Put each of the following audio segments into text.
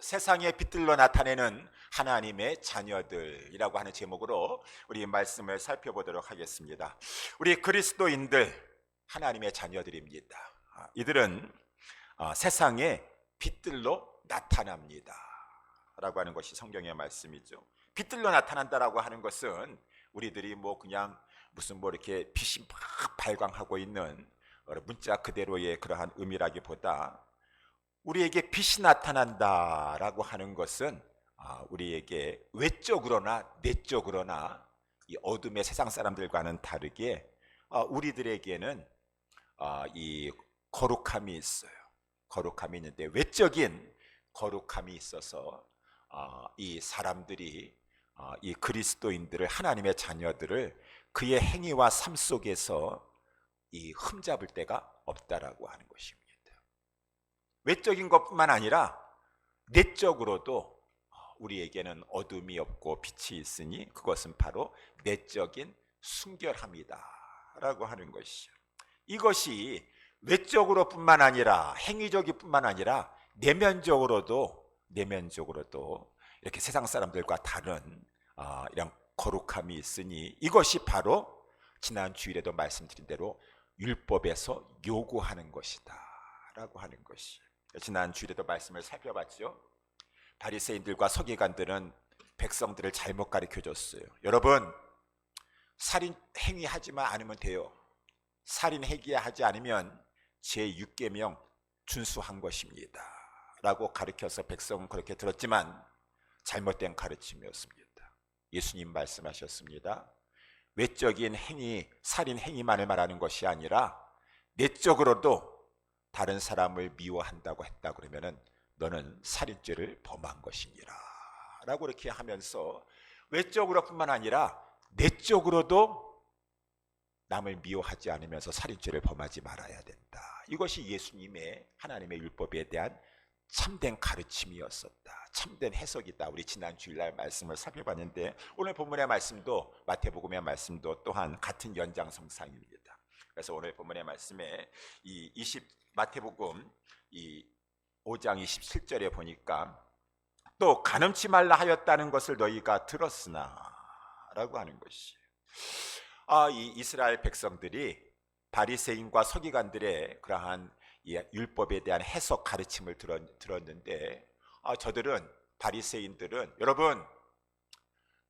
세상의 빛들로 나타내는 하나님의 자녀들이라고 하는 제목으로 우리 말씀을 살펴보도록 하겠습니다. 우리 그리스도인들 하나님의 자녀들입니다. 이들은 세상의 빛들로 나타납니다 라고 하는 것이 성경의 말씀이죠. 빛들로 나타난다라고 하는 것은 우리들이 그냥 무슨 이렇게 빛이 막 발광하고 있는 문자 그대로의 그러한 의미라기보다 우리에게 빛이 나타난다라고 하는 것은 우리에게 외적으로나 내적으로나 이 어둠의 세상 사람들과는 다르게 우리들에게는 이 거룩함이 있어요. 거룩함이 있는데 외적인 거룩함이 있어서 이 사람들이 이 그리스도인들을, 하나님의 자녀들을 그의 행위와 삶 속에서 이 흠잡을 데가 없다라고 하는 것입니다. 외적인 것뿐만 아니라 내적으로도 우리에게는 어둠이 없고 빛이 있으니 그것은 바로 내적인 순결함이다 라고 하는 것이죠. 이것이 외적으로뿐만 아니라 행위적이뿐만 아니라 내면적으로도 이렇게 세상 사람들과 다른 이런 거룩함이 있으니 이것이 바로 지난 주일에도 말씀드린 대로 율법에서 요구하는 것이다 라고 하는 것이, 지난 주일에도 말씀을 살펴봤죠. 바리새인들과 서기관들은 백성들을 잘못 가르쳐줬어요. 여러분, 살인 행위하지만 않으면 돼요. 살인 행위하지 않으면 제6계명 준수한 것입니다 라고 가르쳐서 백성은 그렇게 들었지만 잘못된 가르침이었습니다. 예수님 말씀하셨습니다. 외적인 행위, 살인 행위만을 말하는 것이 아니라 내적으로도 다른 사람을 미워한다고 했다 그러면은 너는 살인죄를 범한 것이니라 라고 이렇게 하면서 외적으로뿐만 아니라 내적으로도 남을 미워하지 않으면서 살인죄를 범하지 말아야 된다. 이것이 예수님의 하나님의 율법에 대한 참된 가르침이었었다. 참된 해석이다. 우리 지난 주일날 말씀을 살펴봤는데 오늘 본문의 말씀도, 마태복음의 말씀도 또한 같은 연장선상입니다. 그래서 오늘 본문의 말씀에 마태복음 5장 27절에 보니까 또 가늠치 말라 하였다는 것을 너희가 들었으나 라고 하는 것이에요. 이 이스라엘 백성들이 바리새인과 서기관들의 그러한 율법에 대한 해석 가르침을 들었는데 저들은, 바리새인들은 여러분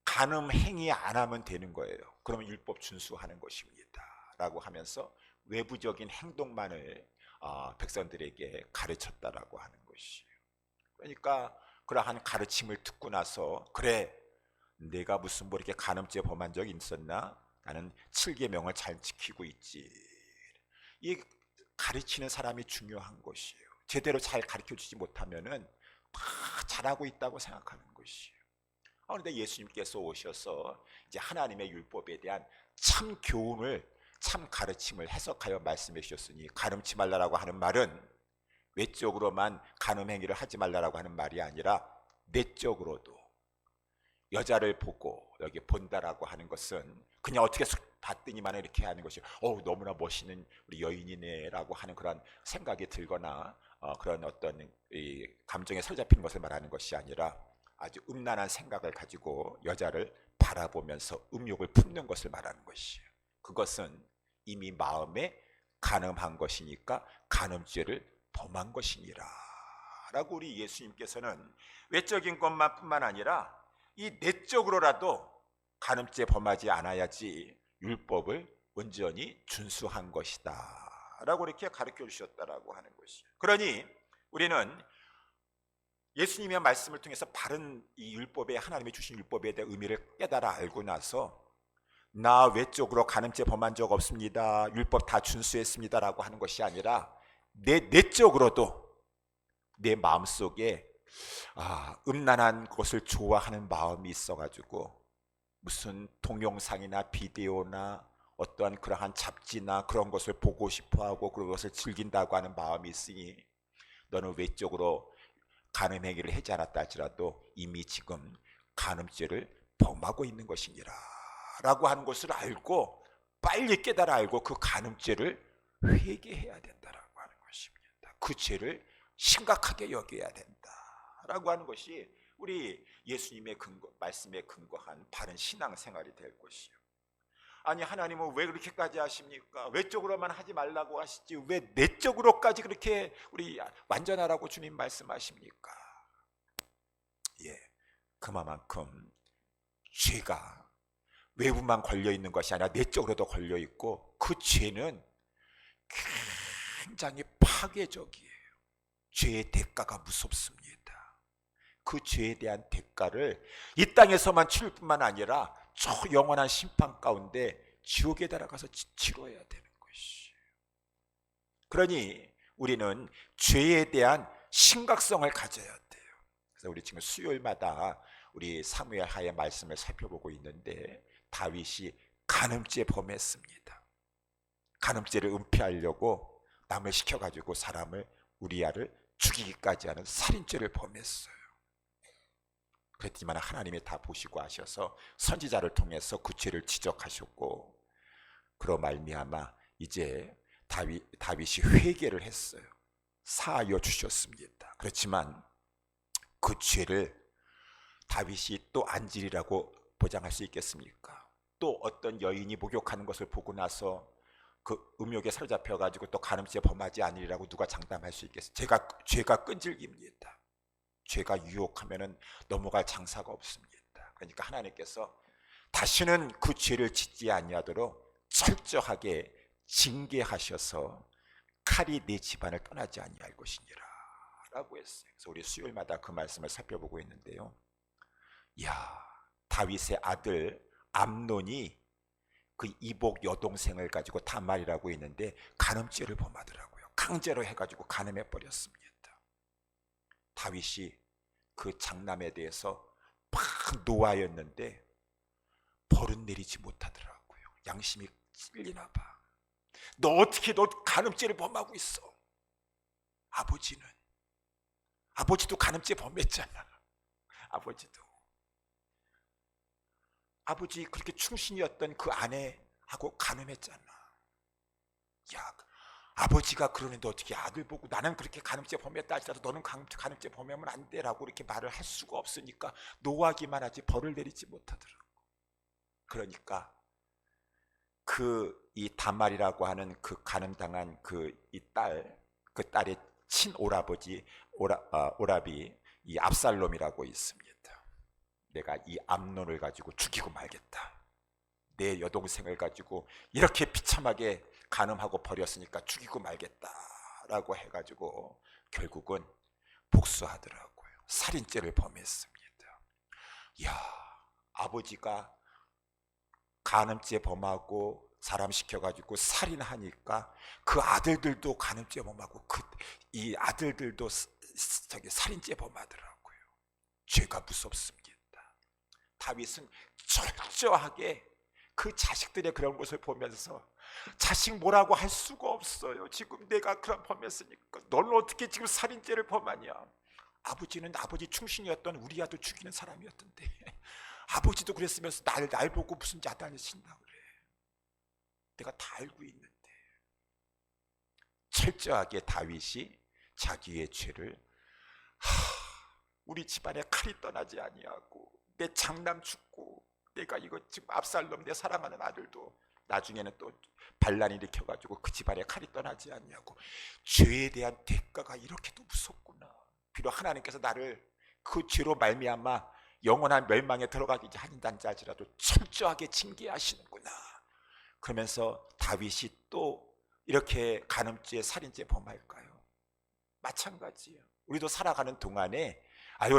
간음 행위 안 하면 되는 거예요. 그러면 율법 준수하는 것입니다 라고 하면서 외부적인 행동만을 백성들에게 가르쳤다라고 하는 것이에요. 그러니까 그러한 가르침을 듣고 나서 그래, 내가 무슨 이렇게 간음죄 범한 적이 있었나? 나는 7계명을 잘 지키고 있지. 이 가르치는 사람이 중요한 것이에요. 제대로 잘 가르쳐주지 못하면은 다 잘하고 있다고 생각하는 것이에요. 그런데 예수님께서 오셔서 이제 하나님의 율법에 대한 참 교훈을, 참 가르침을 해석하여 말씀해 주셨으니 간음치 말라라고 하는 말은 외적으로만 간음 행위를 하지 말라라고 하는 말이 아니라 내적으로도 여자를 보고 여기 본다라고 하는 것은 그냥 어떻게 봤더니만 이렇게 하는 것이 너무나 멋있는 우리 여인이네라고 하는 그런 생각이 들거나 그런 어떤 이 감정에 사로잡히는 것을 말하는 것이 아니라 아주 음란한 생각을 가지고 여자를 바라보면서 음욕을 품는 것을 말하는 것이에요. 그것은 이미 마음에 간음한 것이니까 간음죄를 범한 것이니라 라고 우리 예수님께서는 외적인 것만뿐만 아니라 이 내적으로라도 간음죄 범하지 않아야지 율법을 온전히 준수한 것이다 라고 이렇게 가르쳐 주셨다라고 하는 것이에요. 그러니 우리는 예수님의 말씀을 통해서 바른 이 율법에, 하나님이 주신 율법에 대한 의미를 깨달아 알고 나서 나 외적으로 간음죄 범한 적 없습니다, 율법 다 준수했습니다 라고 하는 것이 아니라 내적으로도 내 마음속에 음란한 것을 좋아하는 마음이 있어가지고 무슨 동영상이나 비디오나 어떠한 그러한 잡지나 그런 것을 보고 싶어하고 그것을 즐긴다고 하는 마음이 있으니 너는 외적으로 간음 행위를 하지 않았다 할지라도 이미 지금 간음죄를 범하고 있는 것이니라 라고 하는 것을 알고 빨리 깨달아 알고 그 간음죄를 회개해야 된다라고 하는 것입니다. 그 죄를 심각하게 여겨야 된다 라고 하는 것이 우리 예수님의 말씀에 근거한 바른 신앙생활이 될 것이요. 아니, 하나님은 왜 그렇게까지 하십니까? 외적으로만 하지 말라고 하시지 왜 내적으로까지 그렇게 우리 완전하라고 주님 말씀하십니까? 예, 그만큼 죄가 외부만 걸려있는 것이 아니라 내적으로도 걸려있고, 그 죄는 굉장히 파괴적이에요. 죄의 대가가 무섭습니다. 그 죄에 대한 대가를 이 땅에서만 치를 뿐만 아니라 저 영원한 심판 가운데 지옥에 달아가서 치러야 되는 것이에요. 그러니 우리는 죄에 대한 심각성을 가져야 돼요. 그래서 우리 지금 수요일마다 우리 사무엘 하의 말씀을 살펴보고 있는데, 다윗이 간음죄 범했습니다. 간음죄를 은폐하려고 남을 시켜가지고 사람을, 우리아를 죽이기까지 하는 살인죄를 범했어요. 그랬지만 하나님이 다 보시고 하셔서 선지자를 통해서 그 죄를 지적하셨고, 그로 말미암아 이제 다윗이 회개를 했어요. 사하여 주셨습니다. 그렇지만 그 죄를 다윗이 또 안 지리라고 보장할 수 있겠습니까? 또 어떤 여인이 목욕하는 것을 보고 나서 그 음욕에 사로잡혀가지고 또 간음죄 범하지 않으리라고 누가 장담할 수 있겠어요? 죄가 끈질깁니다. 죄가 유혹하면은 넘어갈 장사가 없습니다. 그러니까 하나님께서 다시는 그 죄를 짓지 아니하도록 철저하게 징계하셔서 칼이 내 집안을 떠나지 아니할 것이니라 라고 했어요. 그래서 우리 수요일마다 그 말씀을 살펴보고 있는데요, 다윗의 아들 암논이 그 이복 여동생을 가지고 다말이라고 있는데 간음죄를 범하더라고요. 강제로 해가지고 간음해 버렸습니다. 다윗이 그 장남에 대해서 막 노하였는데 벌은 내리지 못하더라고요. 양심이 찔리나 봐. 너 어떻게 너 간음죄를 범하고 있어? 아버지도 간음죄 범했잖아. 아버지 그렇게 충신이었던 그 아내하고 간음했잖아. 아버지가 그러는데 어떻게 아들 보고 나는 그렇게 간음죄 범했다 할지라도 너는 간음죄 범하면 안 돼라고 이렇게 말을 할 수가 없으니까 노하기만 하지 벌을 내리지 못하더라고. 그러니까 이 다말이라고 하는 그 간음당한 그 딸의 친오라버지 오라비 이 압살롬이라고 있습니다. 내가 이 암논을 가지고 죽이고 말겠다. 내 여동생을 가지고 이렇게 비참하게 간음하고 버렸으니까 죽이고 말겠다라고 해가지고 결국은 복수하더라고요. 살인죄를 범했습니다. 아버지가 간음죄 범하고 사람 시켜가지고 살인하니까 그 아들들도 간음죄 범하고 이 아들들도 살인죄 범하더라고요. 죄가 무섭습니다. 다윗은 철저하게 그 자식들의 그런 것을 보면서 자식 뭐라고 할 수가 없어요. 지금 내가 그런 범했으니까 너는 어떻게 지금 살인죄를 범하냐. 아버지는 아버지 충신이었던 우리아도 죽이는 사람이었던데 아버지도 그랬으면서 날 보고 무슨 야단을 친다 그래. 내가 다 알고 있는데. 철저하게 다윗이 자기의 죄를 우리 집안에 칼이 떠나지 아니하고 내 장남 죽고 내가 이거 지금 압살롬 내 사랑하는 아들도 나중에는 또 반란이 일으켜가지고 그 집안에 칼이 떠나지 않냐고. 죄에 대한 대가가 이렇게도 무섭구나. 비록 하나님께서 나를 그 죄로 말미암아 영원한 멸망에 들어가기 한단지 알지라도 철저하게 징계하시는구나. 그러면서 다윗이 또 이렇게 간음죄 살인죄 범할까요? 마찬가지예요. 우리도 살아가는 동안에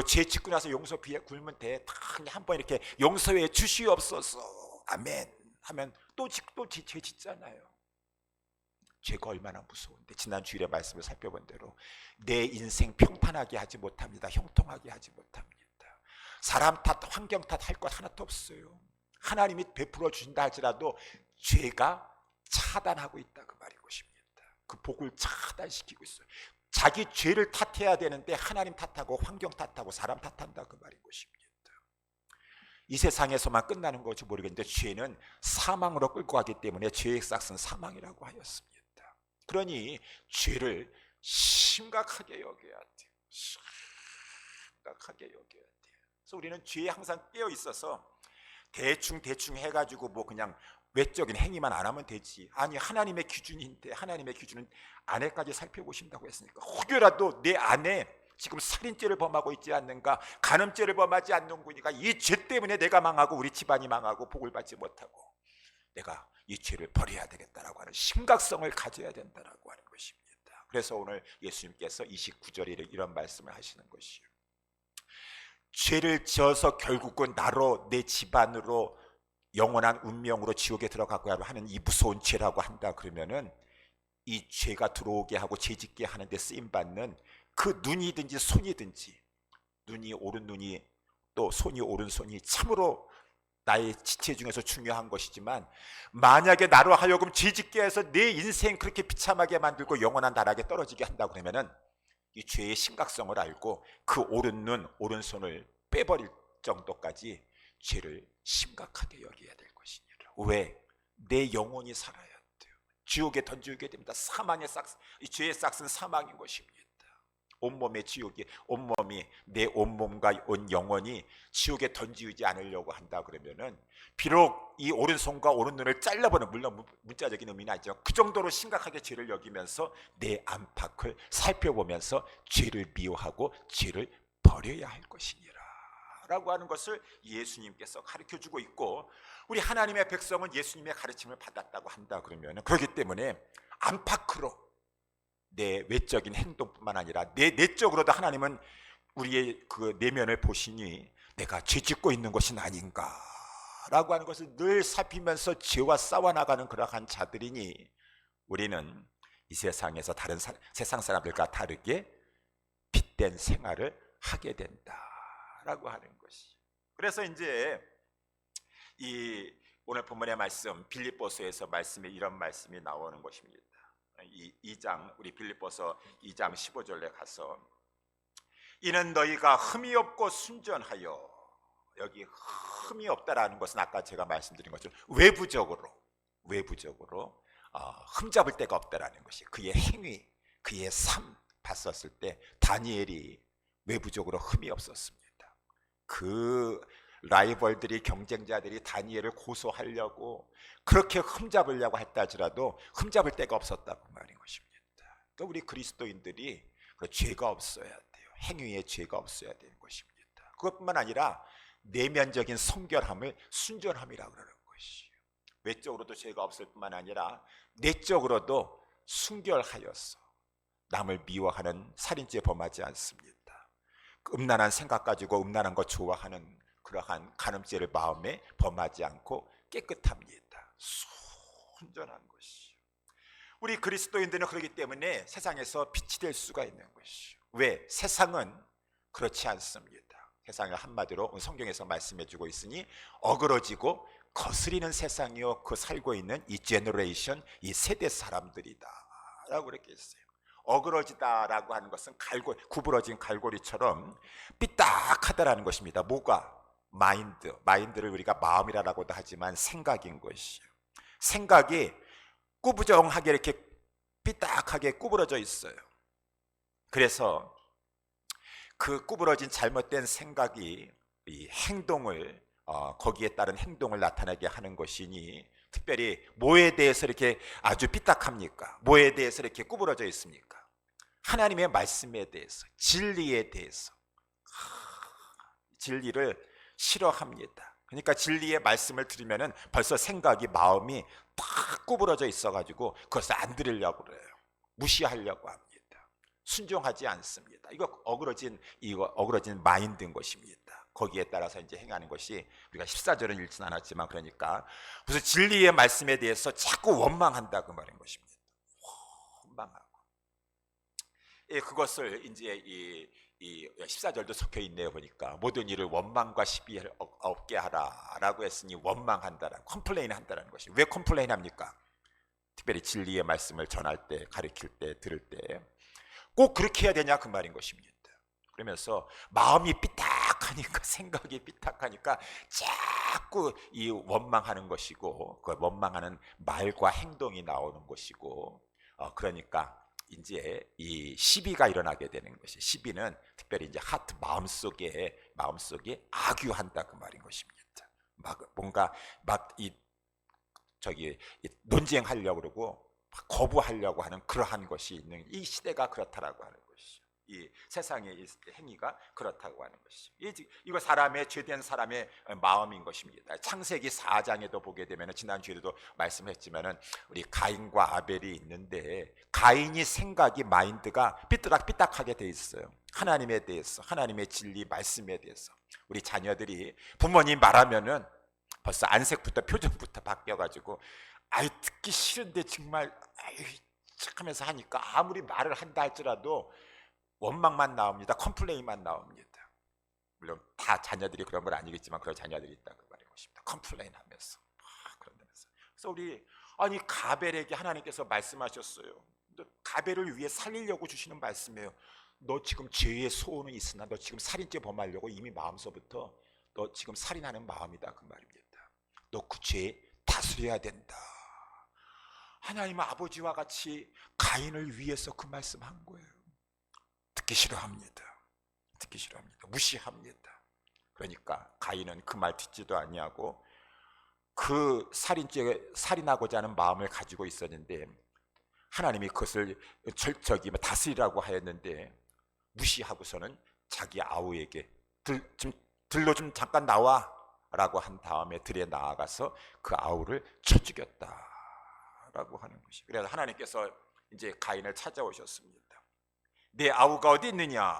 죄 짓고 나서 용서 비에 굴면 돼. 한번 이렇게 용서해 주시옵소서 아멘 하면 또 죄 짓잖아요. 죄가 얼마나 무서운데. 지난 주일에 말씀을 살펴본 대로 내 인생 평탄하게 하지 못합니다. 형통하게 하지 못합니다. 사람 탓 환경 탓 할 것 하나도 없어요. 하나님이 베풀어 주신다 할지라도 죄가 차단하고 있다 그 말인 것입니다. 그 복을 차단시키고 있어요. 자기 죄를 탓해야 되는데 하나님 탓하고 환경 탓하고 사람 탓한다 그 말인 것입니다. 이 세상에서만 끝나는 것이 모르겠는데 죄는 사망으로 끌고 가기 때문에 죄의 싹은 사망이라고 하였습니다. 그러니 죄를 심각하게 여겨야 돼요. 심각하게 여겨야 돼요. 그래서 우리는 죄에 항상 깨어 있어서 대충 해가지고 뭐 그냥 외적인 행위만 안 하면 되지. 아니, 하나님의 기준인데 하나님의 기준은 안에까지 살펴보신다고 했으니까 혹여라도 내 안에 지금 살인죄를 범하고 있지 않는가, 간음죄를 범하지 않는구니까 이 죄 때문에 내가 망하고 우리 집안이 망하고 복을 받지 못하고 내가 이 죄를 버려야 되겠다라고 하는 심각성을 가져야 된다라고 하는 것입니다. 그래서 오늘 예수님께서 29절에 이런 말씀을 하시는 것이요, 죄를 지어서 결국은 나로 내 집안으로 영원한 운명으로 지옥에 들어가고 하는 이 무서운 죄라고 한다 그러면은 이 죄가 들어오게 하고 죄짓게 하는데 쓰임받는 그 눈이든지 손이든지, 눈이 오른눈이 또 손이 오른손이 참으로 나의 지체 중에서 중요한 것이지만 만약에 나로 하여금 죄짓게 해서 내 인생 그렇게 비참하게 만들고 영원한 나락에 떨어지게 한다 그러면은 이 죄의 심각성을 알고 그 오른눈 오른손을 빼버릴 정도까지 죄를 심각하게 여겨야 될 것이니라. 왜? 내 영혼이 살아야 돼요. 지옥에 던지게 됩니다. 사망의 싹, 이 죄의 싹은 사망인 것입니다. 온몸의 지옥이, 온몸이, 내 온몸과 온 영혼이 지옥에 던지지 않으려고 한다 그러면은 비록 이 오른손과 오른눈을 잘라버는, 물론 문자적인 의미는 아니죠, 그 정도로 심각하게 죄를 여기면서 내 안팎을 살펴보면서 죄를 미워하고 죄를 버려야 할 것이니라 라고 하는 것을 예수님께서 가르쳐주고 있고, 우리 하나님의 백성은 예수님의 가르침을 받았다고 한다 그러면 그렇기 때문에 안팎으로 내 외적인 행동뿐만 아니라 내 내적으로도 하나님은 우리의 그 내면을 보시니 내가 죄짓고 있는 것은 아닌가라고 하는 것을 늘 살피면서 죄와 싸워나가는 그러한 자들이니 우리는 이 세상에서 다른 세상 사람들과 다르게 빛된 생활을 하게 된다라고 하는 것이. 그래서 이제 이 오늘 본문의 말씀 빌립보서에서 말씀에 이런 말씀이 나오는 것입니다. 이 2장, 우리 빌립보서 2장 15절에 가서 이는 너희가 흠이 없고 순전하여, 여기 흠이 없다라는 것은 아까 제가 말씀드린 것처럼 외부적으로 흠잡을 데가 없다라는 것이, 그의 행위, 그의 삶 봤었을 때 다니엘이 외부적으로 흠이 없었습니다. 그 라이벌들이, 경쟁자들이 다니엘을 고소하려고 그렇게 흠잡으려고 했다 하더라도 흠잡을 데가 없었다고 말인 것입니다. 그러니까 우리 그리스도인들이 죄가 없어야 돼요. 행위에 죄가 없어야 되는 것입니다. 그것뿐만 아니라 내면적인 성결함을 순전함이라고 그러는 것이에요. 외적으로도 죄가 없을 뿐만 아니라 내적으로도 순결하여서 남을 미워하는 살인죄 범하지 않습니다. 음란한 생각 가지고 음란한 것 좋아하는 그러한 간음죄를 마음에 범하지 않고 깨끗합니다. 순전한 것이요. 우리 그리스도인들은 그렇기 때문에 세상에서 빛이 될 수가 있는 것이요. 왜? 세상은 그렇지 않습니다. 세상을 한마디로 성경에서 말씀해주고 있으니 어그러지고 거스리는 세상이요, 그 살고 있는 이 제너레이션, 이 세대 사람들이다 라고 그렇게 했어요. 어그러지다라고 하는 것은 구부러진 갈고리처럼 삐딱하다라는 것입니다. 뭐가? 마인드를 우리가 마음이라고도 하지만 생각인 것이에요. 생각이 꾸부정하게 이렇게 삐딱하게 구부러져 있어요. 그래서 그 구부러진 잘못된 생각이 이 행동을 거기에 따른 행동을 나타나게 하는 것이니, 특별히 뭐에 대해서 이렇게 아주 삐딱합니까? 뭐에 대해서 이렇게 구부러져 있습니까? 하나님의 말씀에 대해서, 진리에 대해서. 진리를 싫어합니다. 그러니까 진리의 말씀을 들으면은 벌써 생각이, 마음이 딱 구부러져 있어가지고 그것을 안 들으려고 그래요. 무시하려고 합니다. 순종하지 않습니다. 이거 어그러진 마인드인 것입니다. 거기에 따라서 이제 행하는 것이, 우리가 14절은 읽지는 않았지만, 그러니까 무슨 진리의 말씀에 대해서 자꾸 원망한다 그 말인 것입니다. 원망하고, 그것을 이제 이 14절도 섞여 있네요. 보니까 모든 일을 원망과 시비를 없게 하라라고 했으니 원망한다라는, 컴플레인 한다라는 것이. 왜 컴플레인 합니까? 특별히 진리의 말씀을 전할 때, 가르칠 때, 들을 때 꼭 그렇게 해야 되냐 그 말인 것입니다. 그러면서 마음이 삐딱하니까, 생각이 삐딱하니까 자꾸 이 원망하는 것이고, 그 원망하는 말과 행동이 나오는 것이고, 그러니까 이제 이 시비가 일어나게 되는 것이, 시비는 특별히 이제 하트 마음속에 악유한다 그 말인 것입니다. 막 뭔가 막 논쟁하려고 그러고 거부하려고 하는 그러한 것이 있는 이 시대가 그렇다라고 하는 것이죠. 이 세상의 이 행위가 그렇다고 하는 것이죠. 이거 사람의, 죄된 사람의 마음인 것입니다. 창세기 4장에도 보게 되면, 지난주에도 말씀했지만은 우리 가인과 아벨이 있는데, 가인이 생각이, 마인드가 삐딱삐딱하게 돼 있어요. 하나님에 대해서, 하나님의 진리 말씀에 대해서. 우리 자녀들이 부모님 말하면은 벌써 안색부터 표정부터 바뀌어가지고, 아이 듣기 싫은데 정말 아이 하면서 하니까 아무리 말을 한다 할지라도 원망만 나옵니다. 컴플레인만 나옵니다. 물론 다 자녀들이 그런 건 아니겠지만 그런 자녀들이 있다 그 말인 것입니다. 컴플레인 하면서 그런다면서. 그래서 우리 가벨에게 하나님께서 말씀하셨어요. 가벨을 위해 살리려고 주시는 말씀이에요. 너 지금 죄의 소원은 있으나 너 지금 살인죄 범하려고 이미 마음서부터 너 지금 살인하는 마음이다 그 말입니다. 너 그 죄 다스려야 된다. 하나님 아버지와 같이 가인을 위해서 그 말씀한 거예요. 듣기 싫어합니다. 듣기 싫어합니다. 무시합니다. 그러니까 가인은 그 말 듣지도 아니하고 그 살인하고자 하는 마음을 가지고 있었는데, 하나님이 그것을 다스리라고 하였는데 무시하고서는 자기 아우에게 들로 좀 잠깐 나와 라고 한 다음에 들에 나아가서 그 아우를 쳐 죽였다 라고 하는 것이. 그래서 하나님께서 이제 가인을 찾아오셨습니다. 내 아우가 어디 있느냐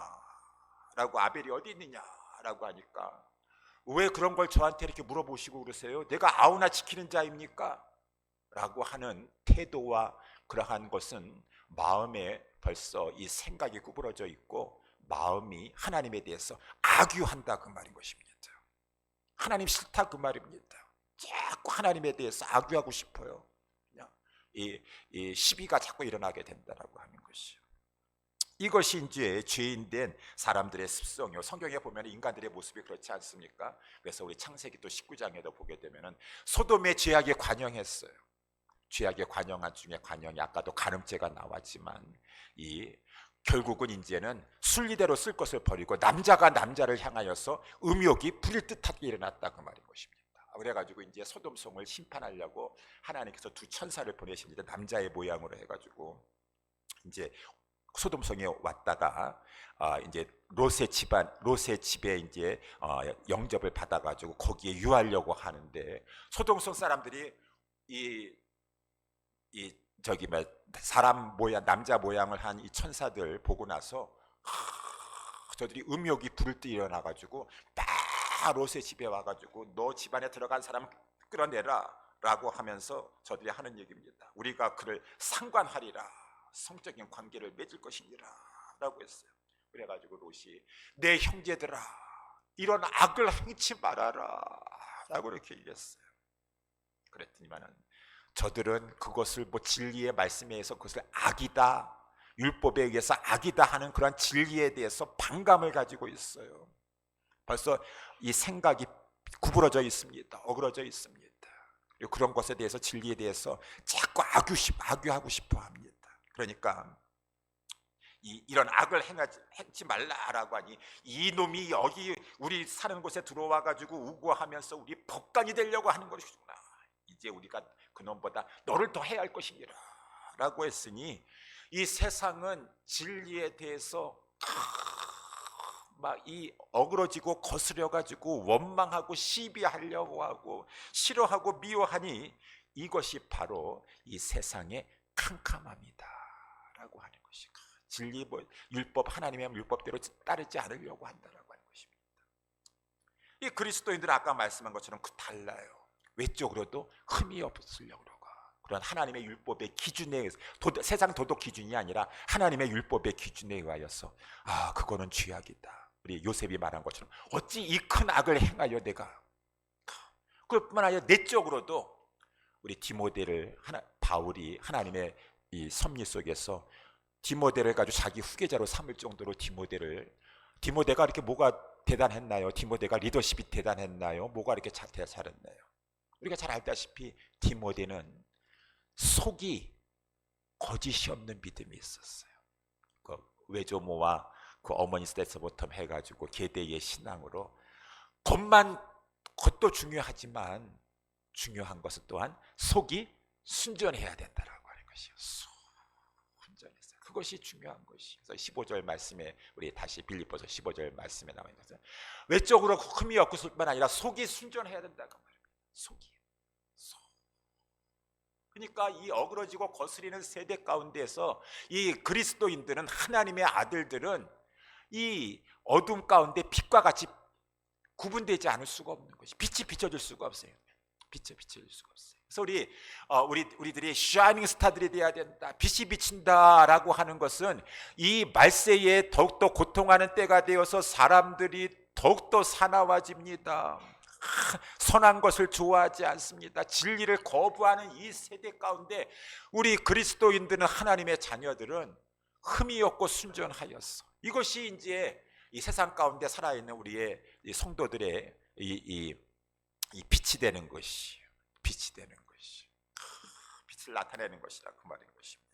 라고, 아벨이 어디 있느냐 라고 하니까, 왜 그런 걸 저한테 이렇게 물어보시고 그러세요? 내가 아우나 지키는 자입니까? 라고 하는 태도와 그러한 것은 마음에 벌써 이 생각이 구부러져 있고 마음이 하나님에 대해서 악유한다 그 말인 것입니다. 하나님 싫다 그 말입니다. 자꾸 하나님에 대해서 악유하고 싶어요. 그냥 이 시비가 자꾸 일어나게 된다라고 하는 것이요. 이것이 이제 죄인된 사람들의 습성이요. 성경에 보면 인간들의 모습이 그렇지 않습니까? 그래서 우리 창세기 또 19장에도 보게 되면은 소돔의 죄악에 관영했어요. 죄악에 관영한 중에 관영이, 아까도 간음죄가 나왔지만, 결국은 이제는 순리대로 쓸 것을 버리고 남자가 남자를 향하여서 음욕이 부릴 듯하게 일어났다 그 말인 것입니다. 그래가지고 이제 소돔성을 심판하려고 하나님께서 두 천사를 보내십니다. 남자의 모양으로 해가지고 이제 소돔성에 왔다가 이제 롯의 집에 이제 영접을 받아가지고 거기에 유하려고 하는데, 소돔성 사람들이 사람 모양, 남자 모양을 한 이 천사들 보고 나서 저들이 음욕이 부를 때 일어나가지고 딱 롯의 집에 와가지고 너 집안에 들어간 사람 끌어내라 라고 하면서 저들이 하는 얘기입니다. 우리가 그를 상관하리라, 성적인 관계를 맺을 것이니라 라고 했어요. 그래가지고 롯이 내 형제들아 이런 악을 행치 말아라 라고 이렇게 얘기했어요. 그랬더니만은 저들은 그것을 진리의 말씀에 의해서 그것을 악이다, 율법에 의해서 악이다 하는 그런 진리에 대해서 반감을 가지고 있어요. 벌써 이 생각이 구부러져 있습니다. 어그러져 있습니다. 그리고 그런 것에 대해서, 진리에 대해서 자꾸 악유하고 싶어 합니다. 그러니까 이런 악을 행치 말라라고 하니, 이놈이 여기 우리 사는 곳에 들어와 가지고 우고하면서 우리 법관이 되려고 하는 것이구나. 이제 우리가 그놈보다 너를 더 해야 할 것이니라 라고 했으니, 이 세상은 진리에 대해서 막 어그러지고 거스려가지고 원망하고 시비하려고 하고 싫어하고 미워하니, 이것이 바로 이 세상의 캄캄함이다 라고 하는 것이, 진리 율법, 하나님의 율법대로 따르지 않으려고 한다라고 하는 것입니다. 이 그리스도인들은 아까 말씀한 것처럼 달라요. 외적으로도 흠이 없으려고 그러고, 그런 하나님의 율법의 기준에 의해서, 세상 도덕 기준이 아니라 하나님의 율법의 기준에 의하여서 그거는 죄악이다. 우리 요셉이 말한 것처럼 어찌 이 큰 악을 행하여 내가. 그뿐만 아니라 내적으로도 우리 디모데를 바울이 하나님의 이 섭리 속에서 디모데를 가지고 자기 후계자로 삼을 정도로 디모데가 이렇게 뭐가 대단했나요? 디모데가 리더십이 대단했나요? 뭐가 이렇게 잘했나요? 우리가 잘 알다시피 디모데는 속이 거짓이 없는 믿음이 있었어요. 그 외조모와 그 어머니 때서부터 해가지고 계대의 신앙으로 겉도 중요하지만 중요한 것은 또한 속이 순전해야 된다라고 하는 것이요. 순전해서 그것이 중요한 것이. 그래서 15절 말씀에 우리 다시 빌립보서 15절 말씀에 나와 있는 것은 외적으로 흠이 없고 뿐만 아니라 속이 순전해야 된다고 말합니다. 속이. 그러니까 이 어그러지고 거스리는 세대 가운데에서 이 그리스도인들은, 하나님의 아들들은 이 어둠 가운데 빛과 같이 구분되지 않을 수가 없는 것이. 빛이 비춰줄 수가 없어요. 빛이 비춰줄 수가 없어요. 그래서 우리들이 샤이닝 스타들이 돼야 된다, 빛이 비친다라고 하는 것은 이 말세에 더욱더 고통하는 때가 되어서 사람들이 더욱더 사나워집니다. 선한 것을 좋아하지 않습니다. 진리를 거부하는 이 세대 가운데 우리 그리스도인들은, 하나님의 자녀들은 흠이 없고 순전하였어. 이것이 이제 이 세상 가운데 살아있는 우리의 이 성도들의 이 빛이 되는 것이, 빛이 되는 것이, 빛을 나타내는 것이라 그 말인 것입니다.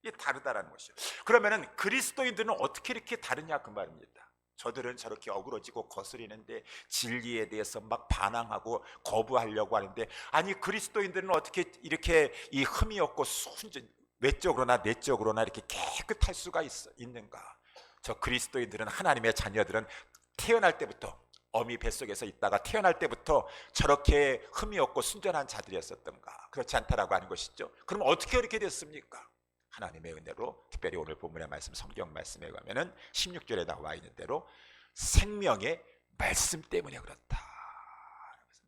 이게 다르다라는 것이요. 그러면은 그리스도인들은 어떻게 이렇게 다르냐 그 말입니다. 저들은 저렇게 어그러지고 거스리는데 진리에 대해서 막 반항하고 거부하려고 하는데, 아니 그리스도인들은 어떻게 이렇게 이 흠이 없고 순전, 외적으로나 내적으로나 이렇게 깨끗할 수가 있는가? 저 그리스도인들은, 하나님의 자녀들은 태어날 때부터, 어미 뱃속에서 있다가 태어날 때부터 저렇게 흠이 없고 순전한 자들이었었던가? 그렇지 않다라고 하는 것이죠. 그럼 어떻게 이렇게 됐습니까? 하나님의 은혜로, 특별히 오늘 본문의 말씀, 성경 말씀에 가면은 16절에 나와 있는 대로 생명의 말씀 때문에 그렇다.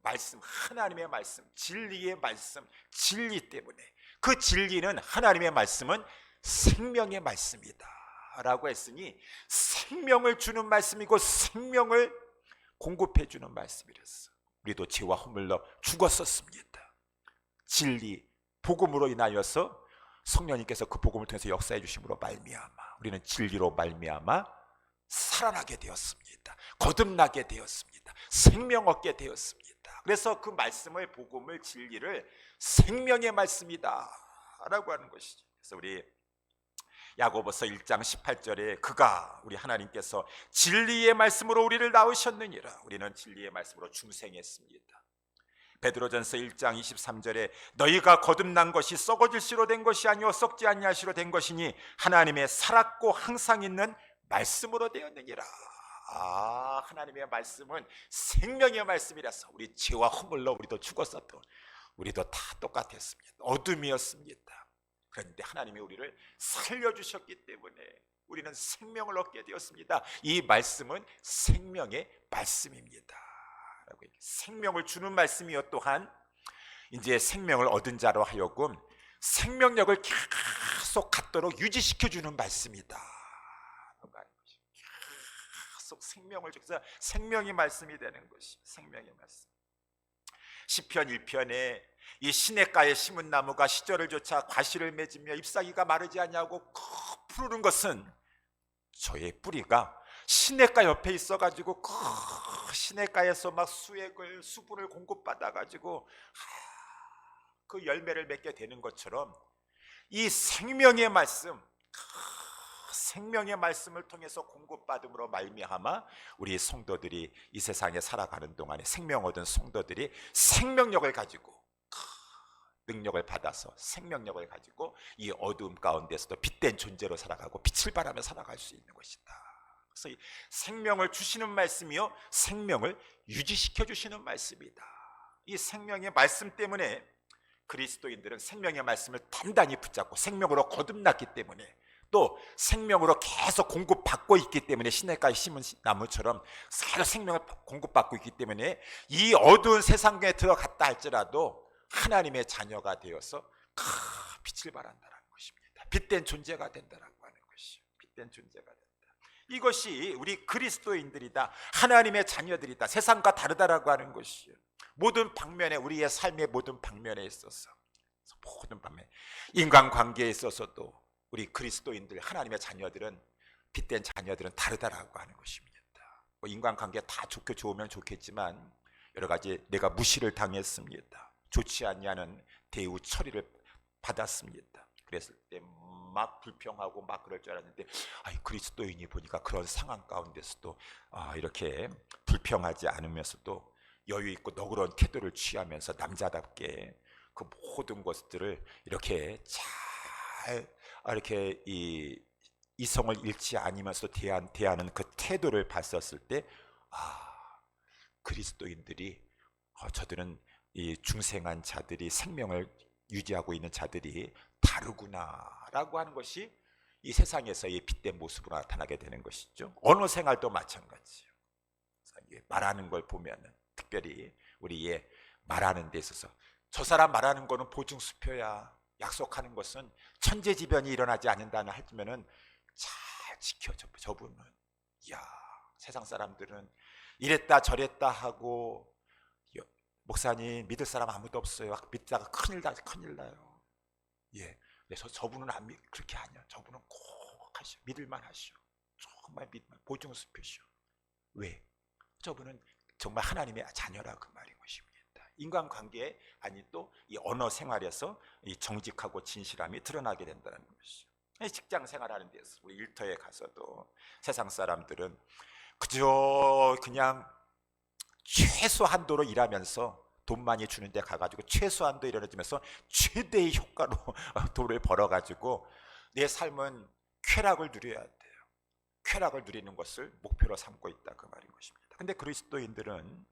말씀, 하나님의 말씀, 진리의 말씀, 진리 때문에. 그 진리는, 하나님의 말씀은 생명의 말씀이다 라고 했으니 생명을 주는 말씀이고 생명을 공급해 주는 말씀이랬어. 우리도 죄와 허물로 죽었었습니다. 진리, 복음으로 인하여서 성령님께서 그 복음을 통해서 역사해 주심으로 말미암아 우리는 진리로 말미암아 살아나게 되었습니다. 거듭나게 되었습니다. 생명 얻게 되었습니다. 그래서 그 말씀을, 복음을, 진리를 생명의 말씀이다 라고 하는 것이죠. 그래서 우리 야고보서 1장 18절에 그가, 우리 하나님께서 진리의 말씀으로 우리를 낳으셨느니라. 우리는 진리의 말씀으로 중생했습니다. 베드로전서 1장 23절에 너희가 거듭난 것이 썩어질 씨로 된 것이 아니요 썩지 아니할 씨로 된 것이니 하나님의 살았고 항상 있는 말씀으로 되었느니라. 하나님의 말씀은 생명의 말씀이라서 우리 죄와 허물로 우리도 죽었었던, 우리도 다 똑같았습니다. 어둠이었습니다. 그런데 하나님이 우리를 살려주셨기 때문에 우리는 생명을 얻게 되었습니다. 이 말씀은 생명의 말씀입니다. 생명을 주는 말씀이요, 또한 이제 생명을 얻은 자로 하여금 생명력을 계속 갖도록 유지시켜주는 말씀이다. 계속 생명을 줘서 생명의 말씀이 되는 것이 생명의 말씀. 시편 1편에 이 시냇가에 심은 나무가 시절을 쫓아 과실을 맺으며 잎사귀가 마르지 않냐고 푸르는 것은 저의 뿌리가 시냇가 옆에 있어가지고 그 시냇가에서 막 수분을 공급받아가지고 그 열매를 맺게 되는 것처럼 이 생명의 말씀, 생명의 말씀을 통해서 공급받음으로 말미암아 우리 성도들이 이 세상에 살아가는 동안에 생명 얻은 성도들이 생명력을 가지고, 능력을 받아서 생명력을 가지고 이 어두움 가운데서도 빛된 존재로 살아가고 빛을 발하며 살아갈 수 있는 것이다. 그래서 이 생명을 주시는 말씀이요, 생명을 유지시켜 주시는 말씀이다. 이 생명의 말씀 때문에 그리스도인들은 생명의 말씀을 단단히 붙잡고 생명으로 거듭났기 때문에, 또 생명으로 계속 공급받고 있기 때문에, 시냇가에 심은 나무처럼 계속 생명을 공급받고 있기 때문에 이 어두운 세상에 들어갔다 할지라도 하나님의 자녀가 되어서 빛을 발한다는 것입니다. 빛된 존재가 된다라고 하는 것이요, 빛된 존재가 된다. 이것이 우리 그리스도인들이다, 하나님의 자녀들이다, 세상과 다르다라고 하는 것이요. 모든 방면에, 우리의 삶의 모든 방면에 있어서, 모든 방면, 인간관계에 있어서도 우리 그리스도인들, 하나님의 자녀들은, 빛된 자녀들은 다르다라고 하는 것입니다. 인간관계 다 좋게 좋으면 좋겠지만 여러 가지 내가 무시를 당했습니다. 좋지 않냐는 대우 처리를 받았습니다. 그랬을 때 막 불평하고 막 그럴 줄 알았는데 그리스도인이 보니까 그런 상황 가운데서도 이렇게 불평하지 않으면서도 여유 있고 너그러운 태도를 취하면서 남자답게 그 모든 것들을 이렇게 잘 이렇게 이성을 잃지 않으면서 대하는 그 태도를 봤었을 때 그리스도인들이 저들은 이 중생한 자들이 생명을 유지하고 있는 자들이 다르구나라고 하는 것이 이 세상에서의 빛된 모습으로 나타나게 되는 것이죠. 언어 생활도 마찬가지예요. 말하는 걸 보면은 특별히 우리의 말하는 데 있어서 저 사람 말하는 거는 보증수표야. 약속하는 것은 천재지변이 일어나지 않는다는 하면은 잘 지켜줘. 저분은 세상 사람들은 이랬다 저랬다 하고 목사님 믿을 사람 아무도 없어요. 믿다가 큰일 나요. 그래서 저분은 그렇게 아니야. 저분은 꼭 하셔. 믿을만 하셔. 정말 보증수표시오. 왜? 저분은 정말 하나님의 자녀라 그 말인 것입니다. 인간관계에 또 이 언어 생활에서 이 정직하고 진실함이 드러나게 된다는 것이죠. 직장 생활하는 데서 우리 일터에 가서도 세상 사람들은 그저 그냥 최소한도로 일하면서 돈 많이 주는 데 가가지고 최소한도 일어나면서 최대의 효과로 돈을 벌어가지고 내 삶은 쾌락을 누려야 돼요. 쾌락을 누리는 것을 목표로 삼고 있다 그 말인 것입니다. 근데 그리스도인들은